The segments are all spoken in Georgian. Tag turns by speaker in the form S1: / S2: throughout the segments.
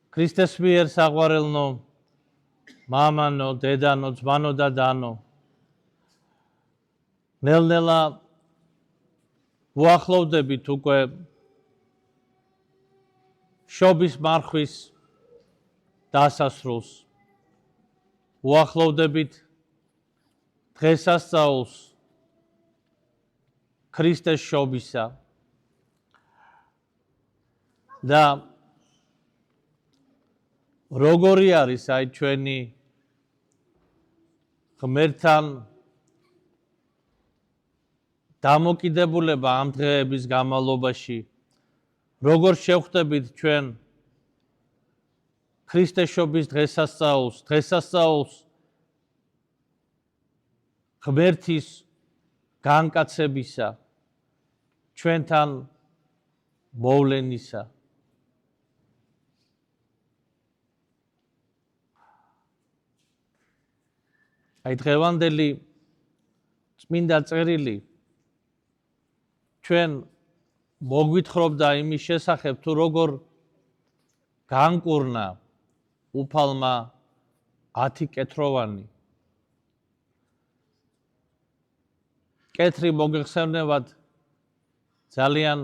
S1: ქრისტეს მიერ საყვარელნო, მამანო, დედანო, ძმანო და დანო. ნელ-ნელა უახლოვდებით უკვე შობის მარხვის დასასრულს. უახლოვდებით დღესასწაულს ქრისტეს შობისა. და როგორი არის ჩვენი ღმერთთან დამოკიდებულება ამ დღეების განმავლობაში, როგორ შევხვდებით ჩვენ ქრისტეს შობის დღესასწაულს ღმერთის განკაცებისა, ჩვენთან მოვლენისა. დღევანდელი წმინდა წერილი ჩვენ მოგვითხრობდა იმის შესახებ, თუ როგორ განკურნა უფალმა 10 კეთროვანი. კეთრი მოგეხსენებათ ძალიან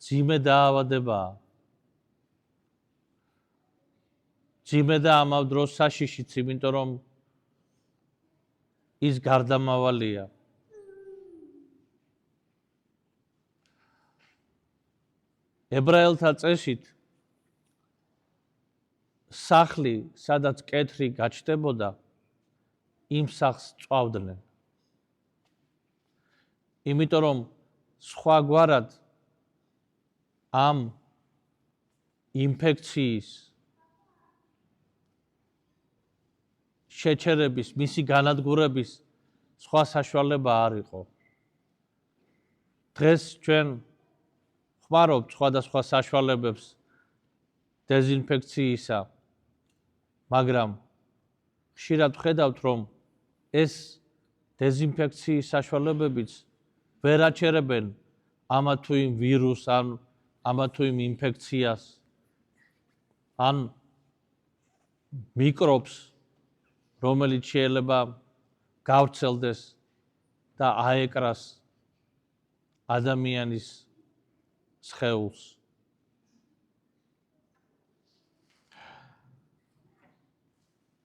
S1: ძიმე დაავადებაა. ძიმე და ამავ დროს საშიშიც, იმიტომ რომ ის გარდამავალია. ებრაელთა წესით სახლი, სადაც კეთრი გაჩნდებოდა, იმ სახლს წვავდნენ. იმიტომ რომ სხვაგვარად ამ ინფექციის შეჩერების, მისი განადგურების სხვა საშუალება არ იყო. დღეს ჩვენ ხმარობთ სხვადასხვა საშუალებებს დეზინფექციისა, მაგრამ ხშირად ვხედავთ, რომ ეს დეზინფექციის საშუალებებიც ვერ აჩერებენ ამა თუ იმ ვირუსს, ამა თუ იმ ინფექციას, ან მიკრობს, რომელიც შეიძლება გავრცელდეს და აეკრას ადამიანის სხეულს.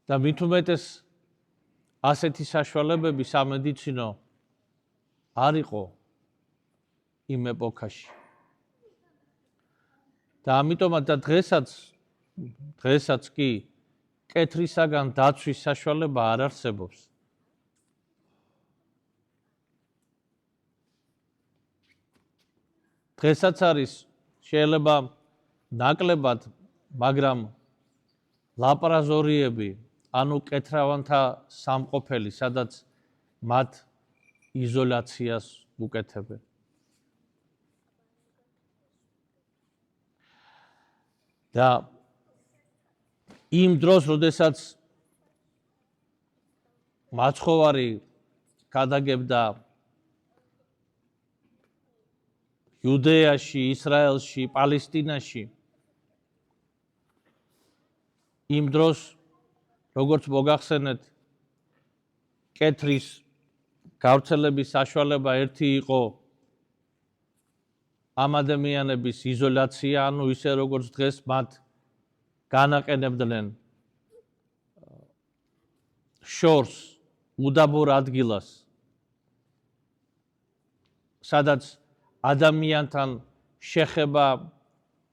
S1: და მით უმეტეს ასეთი საშუალებები სამედიცინო არ იყო იმ ეპოქაში. და ამიტომაც და დღესაც კი კეთრისაგან დაცვის საშუალება არ არსებობს. დღესაც არის შეიძლება ნაკლებად, მაგრამ ლაპარაზორიები, ანუ კეთრავანთა სამყოფელი, სადაც მათ იზოლაციას უკეთებენ. და იმ დროს, როდესაც მაცხოვარი გადაგებდა იუდეაში, ისრაელში, პალესტინაში, იმ დროს, როგორც მოგახსენეთ, კეთრის გავრცელების საშუალება ერთი იყო ამ ადამიანების იზოლაცია, ანუ ისე როგორც დღეს მათ განაყენებდნენ შორს, უდაბურ ადგილას, სადაც ადამიანთან შეხება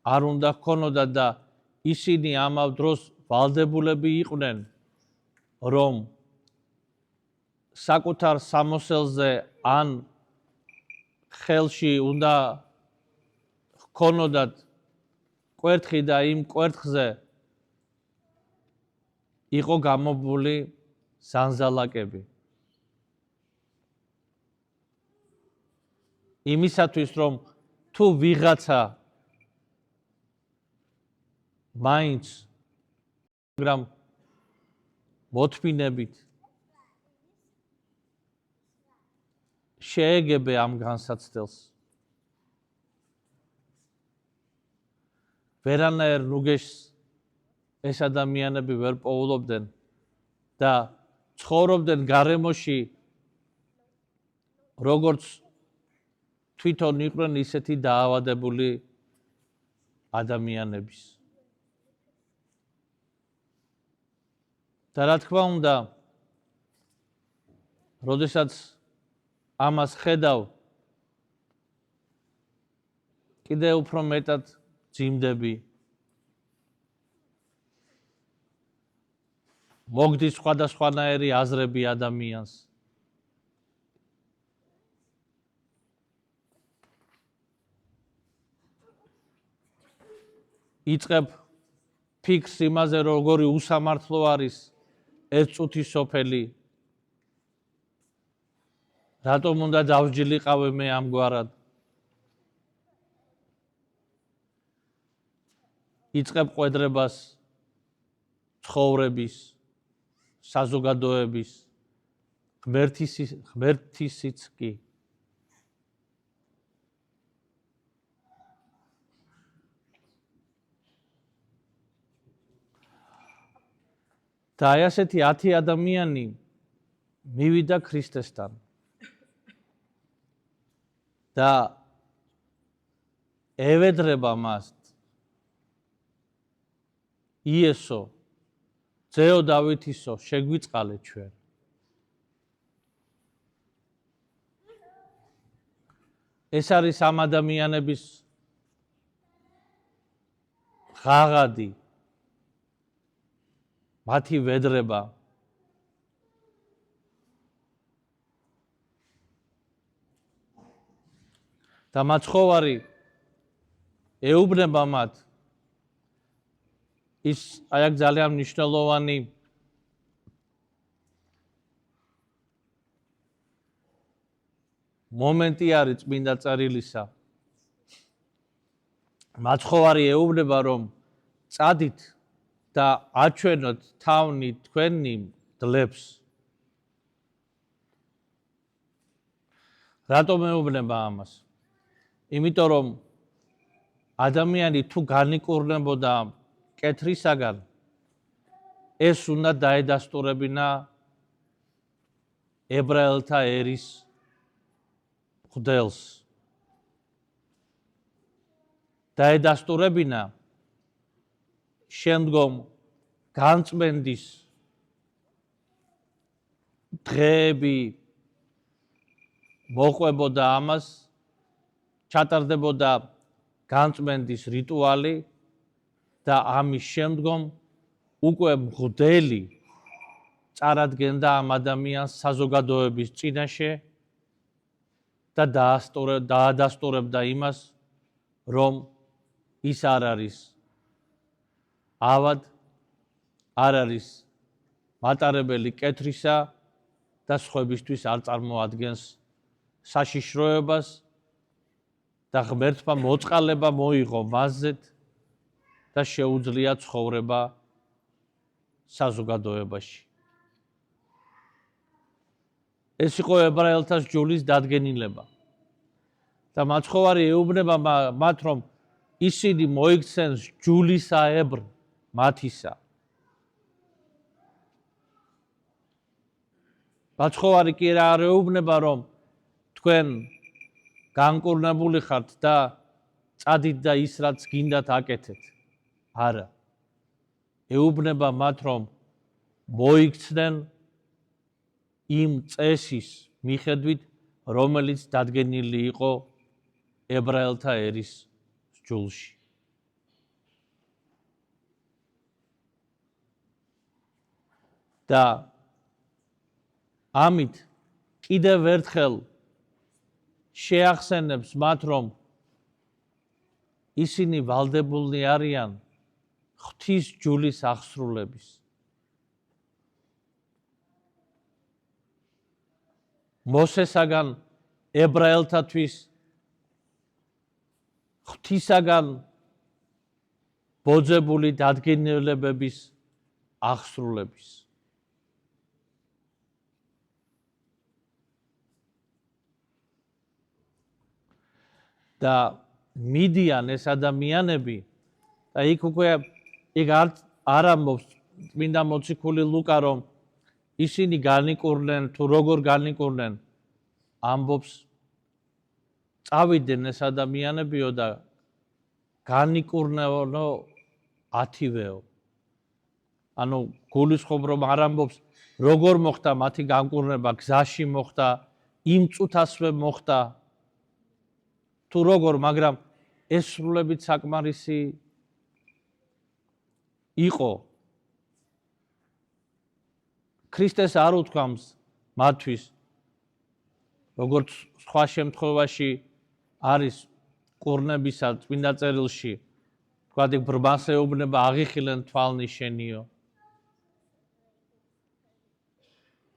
S1: არ უნდა ჰქონოდათ და ისინი ამავ დროს ვალდებულები იყვნენ, რომ საკუთარ სამოსელზე ან ხელში უნდა ჰქონოდათ კვერთხი და იმ კვერთხზე იყო გამობული სანზალაკები. იმისათვის, რომ თუ ვიღაცა მაინც, მაგრამ მოთმინებით შეეგებე ამ განსაცდელს. ვერანაირ ნუგეშს ეს ადამიანები ვერ პოულობდნენ და ცხოვრობდნენ გარემოში, როგორც თვითონ იყვნენ ისეთი დაავადებული ადამიანების. და რა თქმა უნდა, როდესაც ამას ხედავ, კიდევ უფრო მეტად ძიმდები. მოგდის სხვადასხვანაირი აზრები ადამიანს. იწყებ ფიქრს იმაზე, როგორი უსამართლო არის ერთ წუთის სოფელი. რატომ უნდა დავსჯილიყავე მე ამგვარად? იწყებ ყვედრებას ცხოვრების, საზოგადოების, ღმერთისიც კი. და აი ასეთი 10 ადამიანი მივიდა ქრისტესთან. და ევედრება მას იესო, ძეო დავითისო, შეგვიწყალე ჩვენ. ეს არის ამ ადამიანების ღაღადი, მათი ვედრება. და მაცხოვარი ეუბნება მათ, ის აი აქ ძალიან მნიშვნელოვანი მომენტი არის წმინდა წერილისა. მაცხოვარი ეუბნება, რომ წადით და აჩვენოთ თავნი თქვენი დლებს. რატომ ეუბნება ამას? იმიტომ რომ ადამიანი თუ განიკურნებოდა კეთრისაგან, ეს უნდა დაედასტურებინა ებრაელთა ერის მღვდელს. დაედასტურებინა შემდგომ განწმენდის დღეები მოყვებოდა ამას, ჩატარდებოდა განწმენდის რიტუალი და ამის შემდგომ უკვე მღვდელი წარადგენდა ამ ადამიანს საზოგადოების წინაშე და დაადასტურებდა იმას, რომ ის არ არის ავად, არ არის მატარებელი კეთრისა და სხვებისთვის არ წარმოადგენს საშიშროებას და ღმერთმა მოწყალება მოიღო მასზეთ და შეუძლია ცხოვრება საზოგადოებაში. ეს იყო ებრაელთა სჯულის დადგენილება. და მაცხოვარი ეუბნება მათ, რომ ისინი მოიქცენ სჯულისაებრ მათისა. მაცხოვარი კი არ ეუბნება, რომ თქვენ განკურნებული ხართ და წადით და ის რაც გინდათ აკეთეთ. არა. ეუბნება მათ, რომ მოიქცნენ იმ წესის მიხედვით, რომელიც დადგენილი იყო ებრაელთა ერის სჯულში. და ამით კიდევ ერთხელ შეახსენებს მათ, რომ ისინი ვალდებულნი არიან ღვთის სჯულის აღსრულების. მოსესაგან ებრაელთათვის ღვთისაგან ბოძებული დადგენილებების აღსრულების. და მიდიან ეს ადამიანები და იქ უკვე არ ამბობს წმინდა მოციქული ლუკა, რომ ისინი განიკურნენ თუ როგორ განიკურნენ, ამბობს წავიდნენ ეს ადამიანებიო და განიკურნეო 10-ვეო. ანუ გულისხმობ რომ არ ამბობს როგორ მოხდა მათი განკურნება, გზაში მოხდა, იმ წუთასვე მოხდა თუ როგორ, მაგრამ ეს სრულებით საკმარისი იყო. ქრისტეს არ უთქვამს მათთვის, როგორც სხვა შემთხვევაში არის კურნებისა წმინდა წერილში, თქვათ იქ ბრმას ეუბნება აღიხილენ თვალნიშენიო.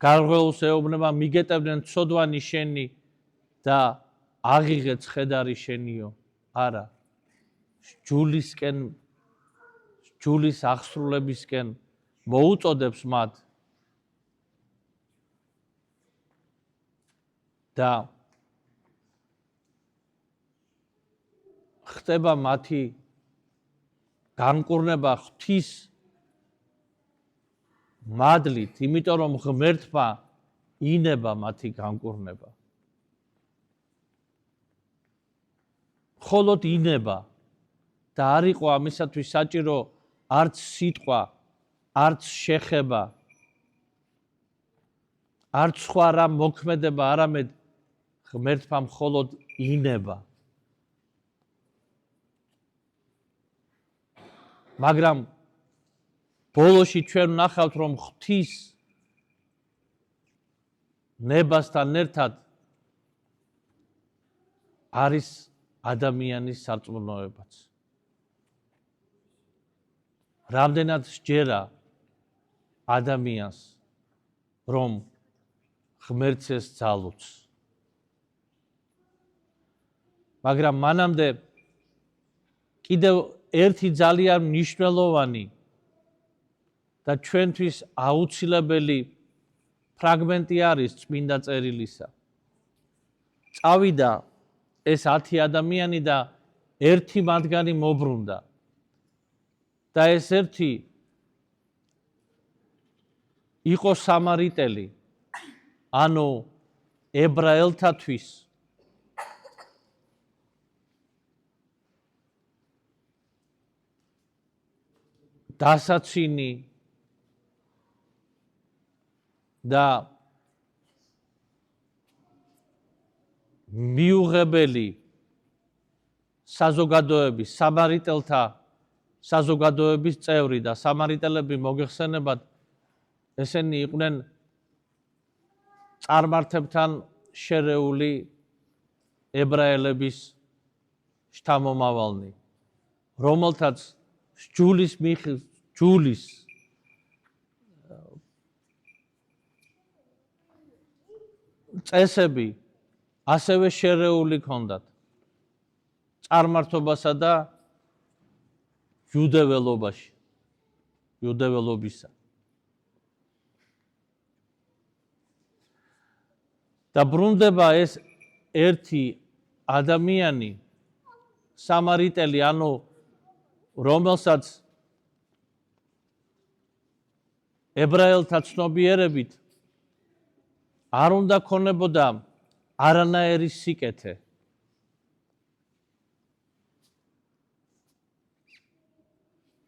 S1: გარღვეულს ეუბნება მიგეტებდნენ ცოდვანი შენი და აღიღე ცხედარი შენიო. არა, ჯულისკენ, ჯულის აღსრულებისკენ მოუწოდებს მათ და ხდება მათი განკურნება ღვთის მადლით, იმიტომ რომ ღმერთმა ინება მათი განკურნება. მხოლოდ ინება და არ იყო ამისათვის საჭირო არც სიტყვა, არც შეხება, არც სხვა რა მოქმედება, არამედ ღმერთმა მხოლოდ ინება. მაგრამ ბოლოში ჩვენ ვნახავთ, რომ ღვთის ნებასთან ერთად არის ადამიანის სარწმუნოებაც. რამდენად სჯერა ადამიანს, რომ ღმერთს ეს ძალუც. მაგრამ მანამდე კიდევ ერთი ძალიან მნიშვნელოვანი და ჩვენთვის აუცილებელი ფრაგმენტი არის წმინდა წერილისა. წავიდა ეს 10 ადამიანი და ერთი მათგანი მობრუნდა. და ეს ერთი იყო სამარიტელი, ანუ ებრაელთათვის დასაცინი და მიუღებელი საზოგადოების, სამარიტელთა საზოგადოების წევრი და სამარიტელები მოგეხსენებათ, ესენი იყვნენ წარმართებთან შერეული ებრაელების შთამომავალნი, რომელთაც ჯულის წესები ასევე შერეული ჰქონდათ წარმართობასა და იუდეველობისა. და ბრუნდება ეს ერთი ადამიანი, სამარიტელი, ანუ რომელსაც ებრაელთა ცნობიერებით არ უნდა ქონებოდა არანაირი სიკეთე.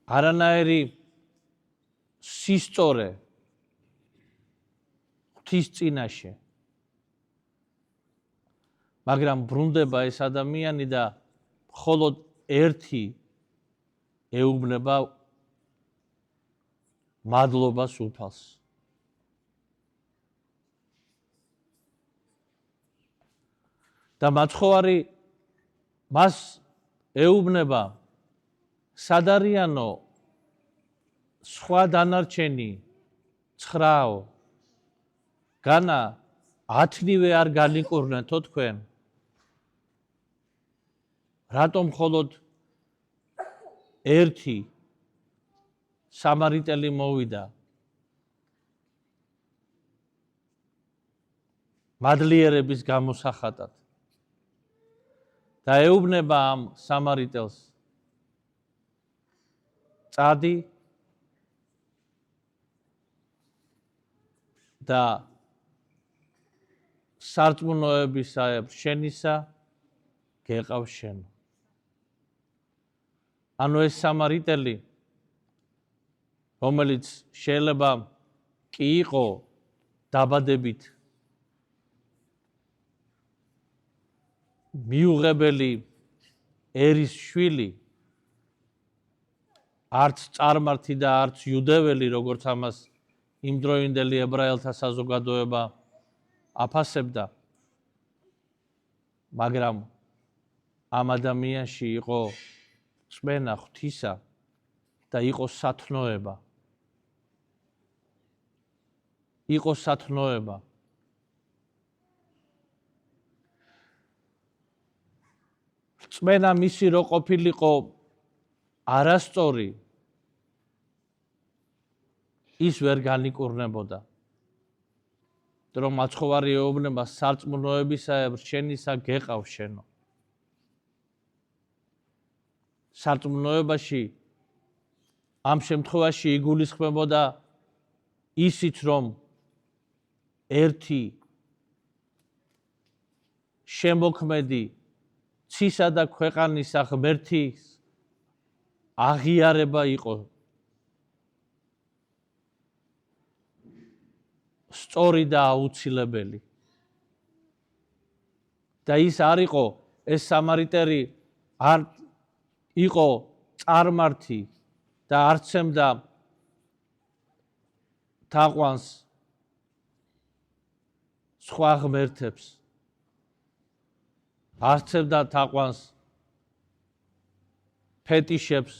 S1: არანაირი სისწორე ღვთის წინაშე. მაგრამ ბრუნდება ეს ადამიანი და მხოლოდ ერთი ეუბნება მადლობას უთვალს. და მაცხოვარი მას ეუბნება, სად არიანო სხვა დანარჩენი 9-ო, განა 10-ვე არ განიკურნეთო თქვენ? რატომ მხოლოდ ერთი სამარიტელი მოვიდა? მადლიერების გამოსახატად. და ეუბნება ამ სამარიტელს, წადი და სარწმუნოებისაებრ შენისა გეყავ შენო. ანუ ეს სამარიტელი, რომელიც შეიძლება კი იყო დაბადებით მიუღებელი ერის შვილი, არც წარმართი და არც იუდეველი, როგორც ამას იმდროინდელი ებრაელთა საზოგადოება აფასებდა, მაგრამ ამ ადამიანში იყო რწმენა ღვთისა და იყო სათნოება. იყო სათნოება. რწმენა მისი რო ყოფილიყო არასწორი, ის ვერ განიკურნებოდა. რომ მაცხოვარი ეუბნება სარწმუნოებისაებრ შენისა გეყავ შენო. სარწმუნოებაში ამ შემთხვევაში იგულისხმებოდა ისიც, რომ ერთი შემოქმედი ცისა და ქვეყანისა ღმერთის აღიარება იყო სწორი და აუცილებელი. და ის არ იყო, ეს სამარიტელი არ იყო წარმართი და არცემდა თაყვანს სხვა ღმერთებს. არცემდა თაყვანს ფეტიშებს.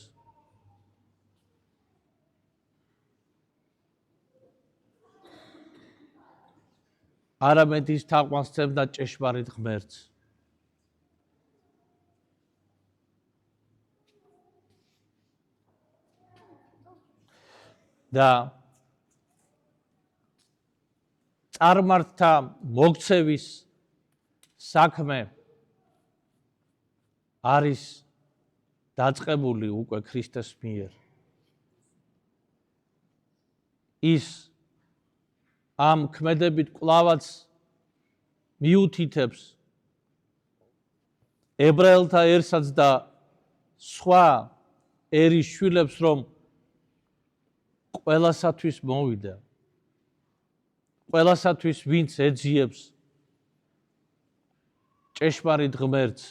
S1: არამედ ის თაყვანს სცემდა ჭეშმარიტ ღმერთს. და წარმართთა მოქცევის საქმე არის დაწყებული უკვე ქრისტეს მიერ. ის ამ ქმედებით კვლავაც მიუთითებს ებრაელთა ერსაც და სხვა ერის შვილებს, რომ ყველასათვის მოვიდა. ყველასათვის, ვინც ეძიებს ჭეშმარიტ ღმერთს.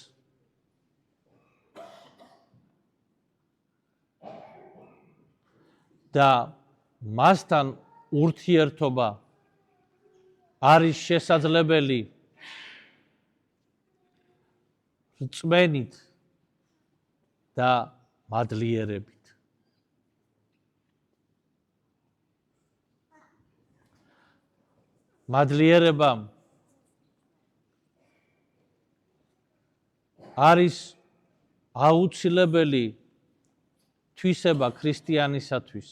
S1: და მასთან ურთიერთობა არის შესაძლებელი რწმენით და მადლიერებით. მადლიერება არის აუცილებელი თვისება ქრისტიანისათვის.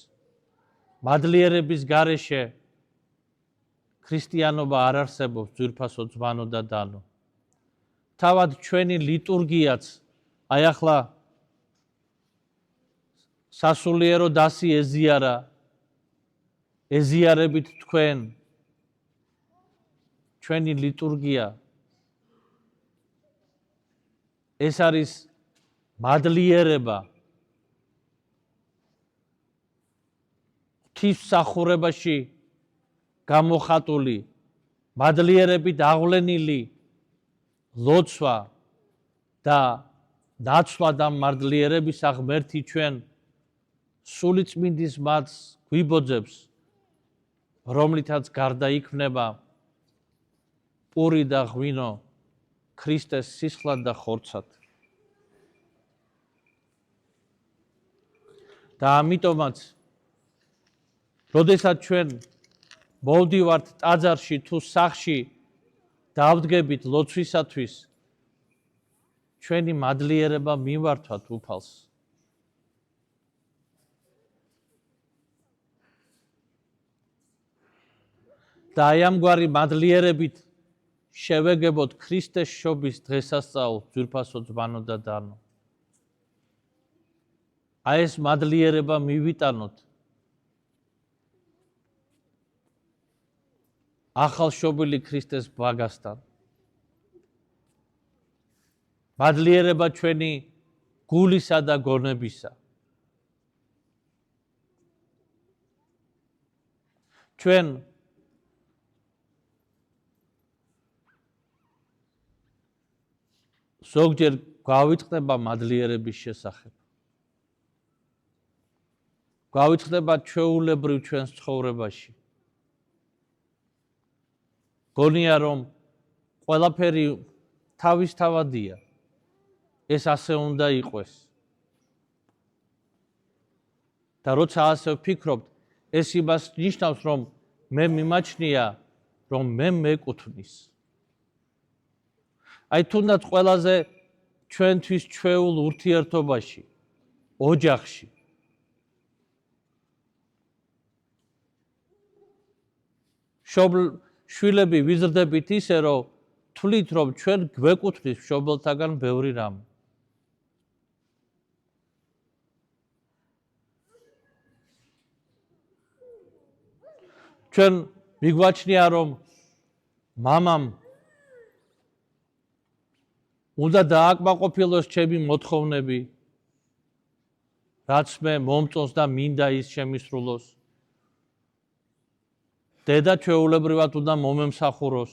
S1: მადლიერების გარეშე ქრისტიანობა არ არსებობს, ძვირფასო, ძვანო და დანო. თავად ჩვენი ლიტურგიაც, აი ახლა სასულიერო დასი ეზიარა, ეზიარებით თქვენ, ჩვენი ლიტურგია ეს არის მადლიერება. ღვთისმსახურებაში გამოხატული, მადლიერებით აღვლენილი ლოცვა და ნაცვლა და მადლიერების ღმერთი ჩვენ სულიწმინდის მათს გვიბოძებს, რომლითაც გარდაიქმნება პური და ღვინო ქრისტეს სისხლად და ხორცად. და ამიტომაც, როდესაც ჩვენ მოვდივართ ტაძარში თუ სახლში დავდგებით ლოცვისათვის, ჩვენი მადლიერება მივართვათ უფალს. და აი ამგვარი მადლიერებით შევეგებოთ ქრისტეს შობის დღესასწაულს, ძვირფასო, ძვანო და დანო. აი ეს მადლიერება მივიტანოთ. ახალშობილი ქრისტეს ბაგასთან. მადლიერება ჩვენი გულისა და გონებისა. ჩვენ ზოგჯერ გვავიწყდება მადლიერების შესახებ. გვავიწყდება ჩვეულებრივ ჩვენს ცხოვრებაში. გონია რომ ყველაფერი თავისთავადია. ეს ასე უნდა იყოს. და როცა ასე ვფიქრობთ, ეს იმას ნიშნავს, რომ მე მიმაჩნია, რომ მე მეკუთვნის. აი თუნდაც ყველაზე ჩვენთვის ჩვეულ ურთიერთობაში, ოჯახში. შვილები ვიზრდებით ისე, რომ თვლით, რომ ჩვენ გვეკუთვნის მშობელთაგან ბევრი რამ. ჩვენ მიგვაჩნია, რომ მამამ უნდა დააკმაყოფილოს ჩემი მოთხოვნები, რაც მე მომწონს და მინდა ის შემისრულოს. დედა ჩვეულებრივად უნდა მომემსახუროს.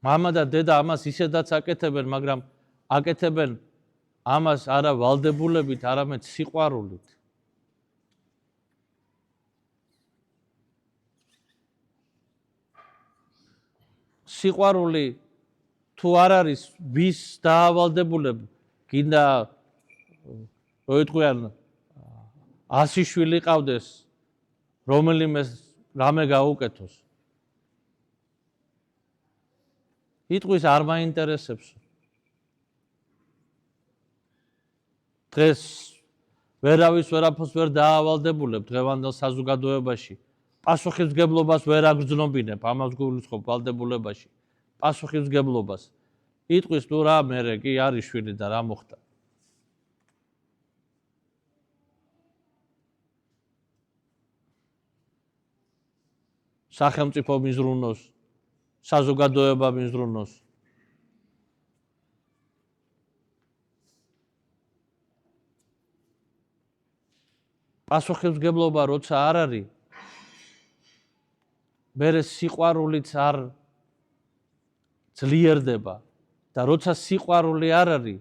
S1: მამა და დედა ამას ისედაც აკეთებენ, მაგრამ აკეთებენ ამას არა ვალდებულებით, არამედ სიყვარულით. სიყვარული თუ არ არის ვის დაავალდებულებ, გინდა როიტყვიან 100 შვილი ყავდეს, რომელიმე რამე გაუკეთოს. იტყვის არ მაინტერესებს. დღეს ვერავის ვერაფერს ვერ დაავალდებულებ დღევანდელ საზოგადოებაში. პასუხისმგებლობას ვერ აგრძნობინებ ამას გულისხმობ ვალდებულებაში. პასუხისმგებლობას. იტყვის ნუ რა მერე კი არის შვილი და რა მოხდა. სახელმწიფო მიზრუნოს, საზოგადოება მიზრუნოს. პასუხისმგებლობა როცა არ არის, მერე სიყვარულიც არ ძლიერდება და როცა სიყვარული არ არის,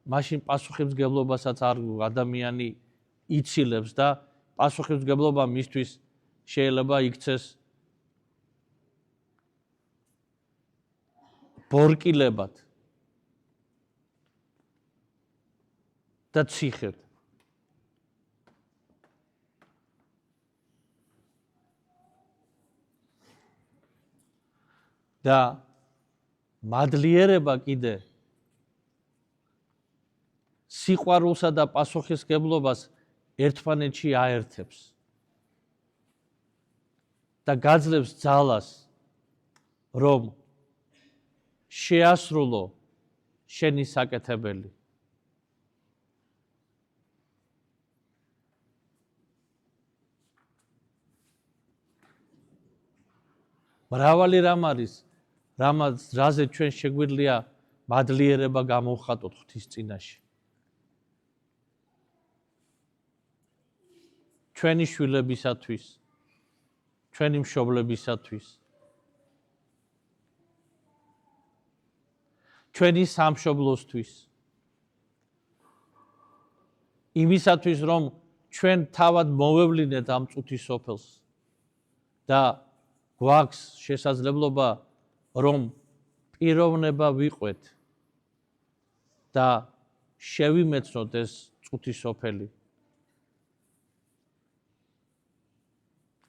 S1: მაშინ პასუხისმგებლობასაც არ ადამიანი იცილებს და პასუხისმგებლობა მისთვის შეიძლება იქცეს ბორკილებად და ციხედ. და მადლიერება კიდე სიყვარულსა და პასუხისმგებლობას ერთმანეთში აერთებს და გაძლევს ძალას, რომ შეასრულო შენი საკეთებელი. მრავალი რამ არის, რაზე ჩვენ შეგვიძლია მადლიერება გამოვხატოთ ღვთის წინაშე. ჩვენი შვილებისათვის, ჩვენი მშობლებისათვის, ჩვენი სამშობლოსთვის, იმისათვის, რომ ჩვენ თავად მოვევლინეთ ამ წუთის სოფელს და გვაქვს შესაძლებლობა, რომ პიროვნება ვიყვეთ და შევიმეცნოთ ეს წუთის სოფელი.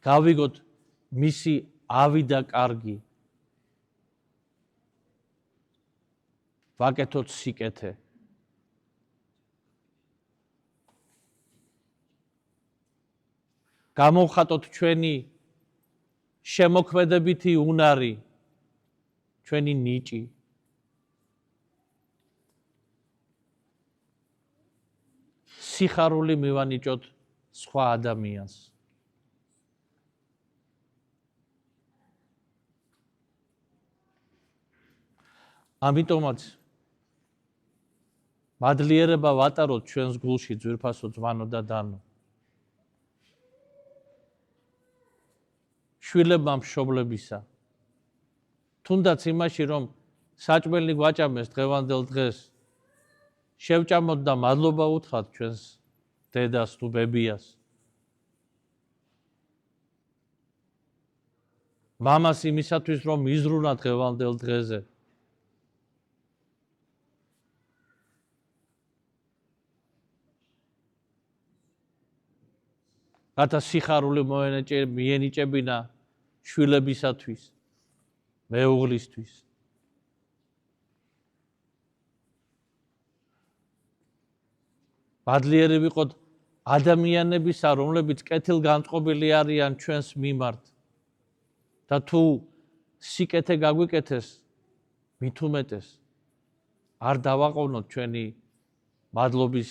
S1: გავიგოთ მისი ავი და კარგი. ვაკეთოთ სიკეთე. გამოვხატოთ ჩვენი შემოქმედებითი უნარი, ჩვენი ნიჭი. სიხარული მივანიჭოთ სხვა ადამიანს. ამიტომაც მადლიერება ვატაროთ ჩვენს გულში ძვირფასო ძმანო და დანო. შვილებმა მშობლებისა. თუნდაც იმაში რომ საჭმელი გვაჭამეს დღევანდელ დღეს შევჭამოთ და მადლობა უთხრათ ჩვენს დედას თუ ბებიას. მამას იმისათვის რომ მიზრუნა დღევანდელ დღეზე. რათა სიხარული მიენიჭებინა შვილებისათვის, მეუღლისთვის. მადლიერი ვიყოთ ადამიანებისა, რომლებიც კეთილგანწყობილი არიან ჩვენს მიმართ. და თუ სიკეთე გაგვიკეთეს, მით უმეტეს არ დავაყოვნოთ ჩვენი მადლობის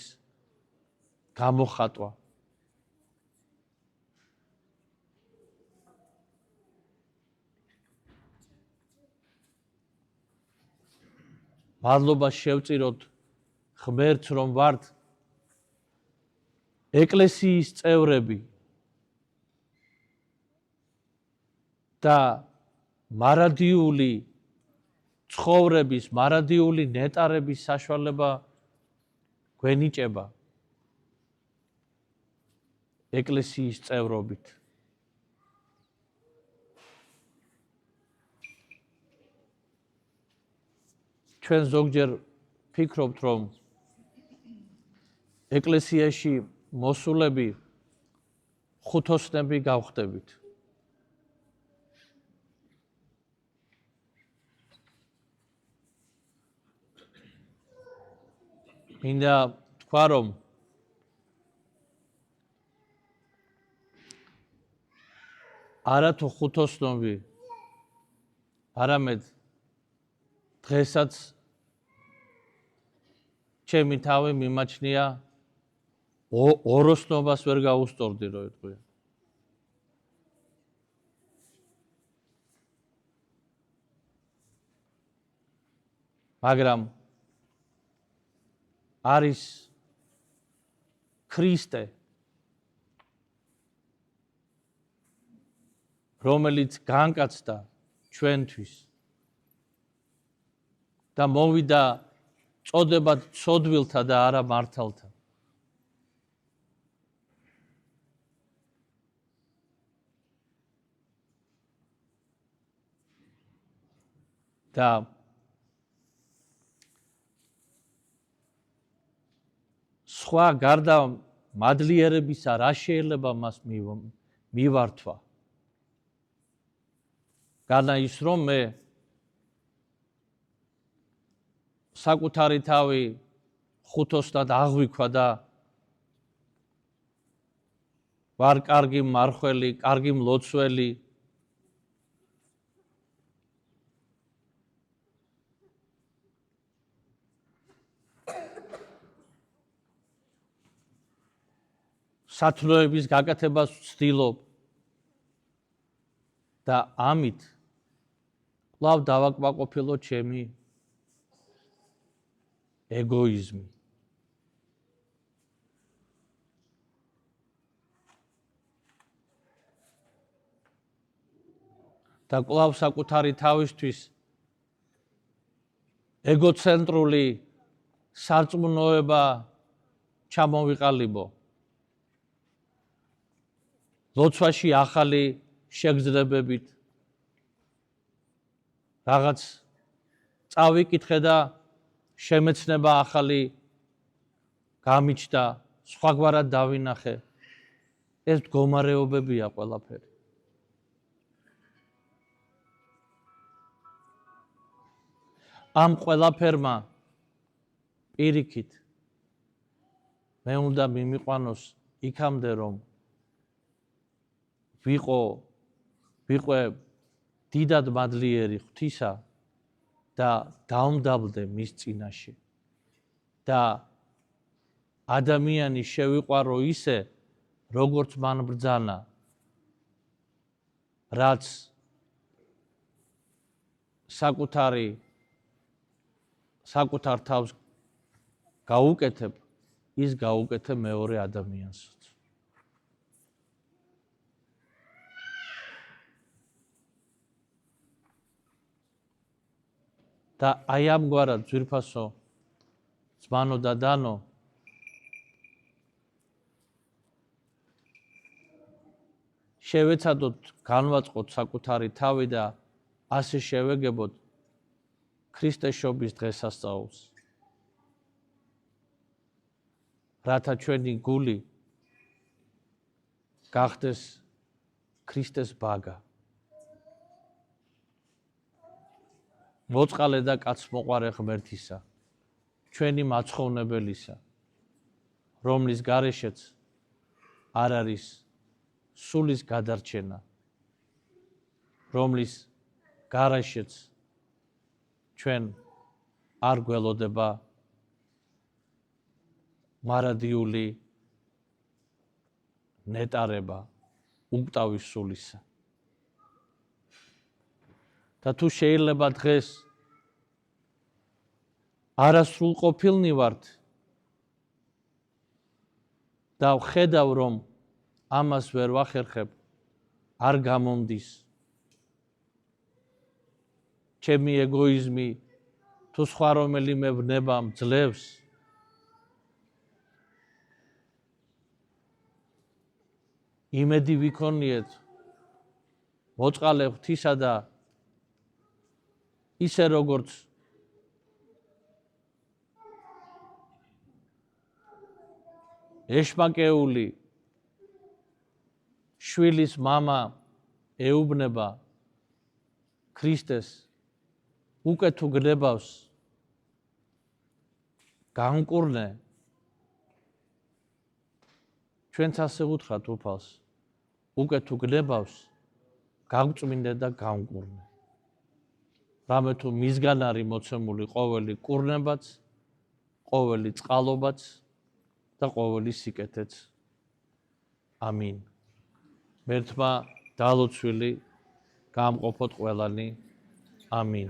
S1: გამოხატვა. მადლობა შევწიროთ ღმერთს, რომ ვართ ეკლესიის წევრები და მარადიული ცხოვრების, მარადიული ნეტარების საშუალება გვენიჭება ეკლესიის წევრობით. ჩვენ ზოგჯერ ფიქრობთ, რომ ეკლესიაში მოსულები ხუთოსნები გავხდებით. მინდა თქვა, რომ არათუ ხუთოსნები, არამედ დღესაც ჩემი თავი მიმაჩნია ოროსნობას ვერ გაუსწორდი, რო ეთქვია. მაგრამ არის ქრისტე, რომელიც განკაცდა ჩვენთვის და მოვიდა წოდებად ცოდვილთა და არა მართალთა. და სხვა გარდა მადლიერებისა რა შეიძლება მას მივართვა? განა ის რომ მე საკუთარი თავი ხუთოსნად აღვიქვა და ვარ კარგი მარხველი, კარგი მლოცველი. სათნოების გაკეთებას ვცდილობ და ამით კვლავ დავაკმაყოფილო ჩემი ეგოიზმი. და კვლავ საკუთარი თავისთვის ეგოცენტრული სარწმუნოება ჩამოვიყალიბო. ლოცვაში ახალი შეგრძნებებით რაღაც წავიკითხე და შემეცნება ახალი გამიჩნდა, სხვაგვარად დავინახე. ეს მდგომარეობებია ყველაფერი. ამ ყველაფერმა პირიქით მე უნდა მიმიყვანოს იქამდე, რომ ვიყო დიდად მადლიერი ღვთისა და დავმდაბლდე მის წინაშე და ადამიანი შევიყვარო ისე, როგორც მან ბრძანა, რაც საკუთარ თავს გაუკეთებ, ის გაუკეთებ მეორე ადამიანსაც. და აი ამგვარად ძვირფასო ძმანო და დანო შევეცადოთ განვაწყოთ საკუთარი თავი და ასე შევეგებოთ ქრისტეშობის დღესასწაულს. რათა ჩვენი გული გახდეს ქრისტეს ბაგა. მოწყალე და კაცმოყვარე ღმერთისა, ჩვენი მაცხოვნებელისა, რომლის გარეშეც არ არის სულის გადარჩენა, რომლის გარეშეც ჩვენ არ გველოდება მარადიული ნეტარება უკტავის სულისა. და თუ შეიძლება დღეს არასრულყოფილნი ვართ და ვხედავ, რომ ამას ვერ ვახერხებ, არ გამომდის ჩემი ეგოიზმი თუ სხვა რომელიმე ვნება მძლევს, იმედი ვიქონიეთ მოწყალე ღვთისა და ისე როგორც ეშმაკეული შვილის მამა ეუბნება ქრისტეს უკეთ უგნებავს განკურნე, ჩვენც ასე უთხრათ უფალს, უკეთ უგნებავს გამწმინდე და განკურნე. რამე თუ მისგან არის მოცემული ყოველი კურნებაც, ყოველი წყალობაც და ყოველი სიკეთეც. ამინ. მერთმა დალოცვილი გამყოფოთ ყველანი. ამინ.